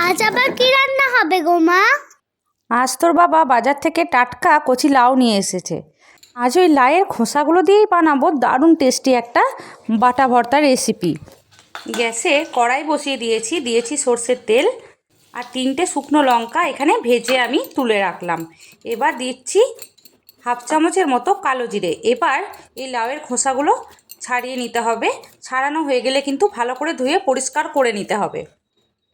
আজ আবার কি রান্না হবে গো মা? আজ তোর বাবা বাজার থেকে টাটকা কচি লাউ নিয়ে এসেছে। আজ ওই লাউয়ের খোসাগুলো দিয়েই বানাবো দারুণ টেস্টি একটা বাটা ভর্তা রেসিপি। গ্যাসে কড়াই বসিয়ে দিয়েছি সর্ষের তেল আর 3টে শুকনো লঙ্কা এখানে ভেজে আমি তুলে রাখলাম। এবার দিচ্ছি হাফ চামচের মতো কালো জিরে। এবার এই লাউয়ের খোসাগুলো ছাড়িয়ে নিতে হবে। ছাড়ানো হয়ে গেলে কিন্তু ভালো করে ধুয়ে পরিষ্কার করে নিতে হবে।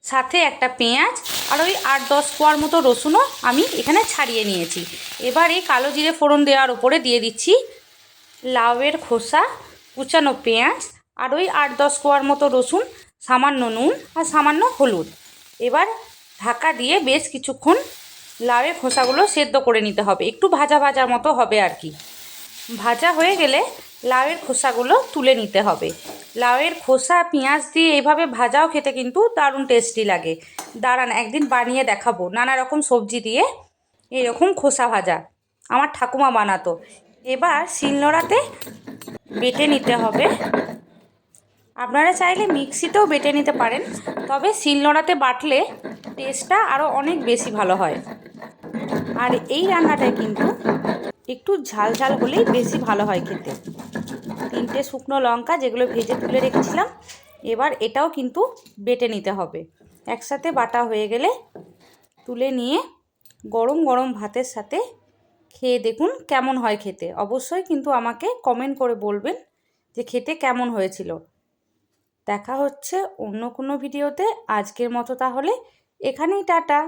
সাথে একটা পেঁয়াজ আর ওই 8-10 কোয়ার মতো রসুনও আমি এখানে ছাড়িয়ে নিয়েছি। এবার এই কালো জিরে ফোড়ন দেওয়ার উপরে দিয়ে দিচ্ছি লাউয়ের খোসা, কুচানো পেঁয়াজ আর ওই 8-10 কোয়ার মতো রসুন, সামান্য নুন আর সামান্য হলুদ। এবার ঢাকা দিয়ে বেশ কিছুক্ষণ লাউয়ের খোসাগুলো সেদ্ধ করে নিতে হবে, একটু ভাজা ভাজার মতো হবে আর কি। ভাজা হয়ে গেলে লাউয়ের খোসাগুলো তুলে নিতে হবে। লাউয়ের খোসা পেঁয়াজ দিয়ে এইভাবে ভাজাও খেতে কিন্তু দারুণ টেস্টি লাগে। দাঁড়ান একদিন বানিয়ে দেখাবো নানা রকম সবজি দিয়ে এরকম খোসা ভাজা, আমার ঠাকুমা বানাতো। এবার শিলনোড়াতে বেটে নিতে হবে। আপনারা চাইলে মিক্সিতেও বেটে নিতে পারেন, তবে শিলনোড়াতে বাটলে টেস্টটা আরও অনেক বেশি ভালো হয়। আর এই রান্নাটায় কিন্তু একটু ঝাল ঝাল হলেই বেশি ভালো হয় খেতে। 3টে শুকনো লঙ্কা যেগুলো ভেজে তুলে রেখেছিলাম, এবার এটাও কিন্তু বেটে নিতে হবে। একসাথে বাটা হয়ে গেলে তুলে নিয়ে গরম গরম ভাতের সাথে খেয়ে দেখুন কেমন হয় খেতে। অবশ্যই কিন্তু আমাকে কমেন্ট করে বলবেন যে খেতে কেমন হয়েছিল। দেখা হচ্ছে অন্য কোনো ভিডিওতে। আজকের মতো তাহলে এখানেই টাটা।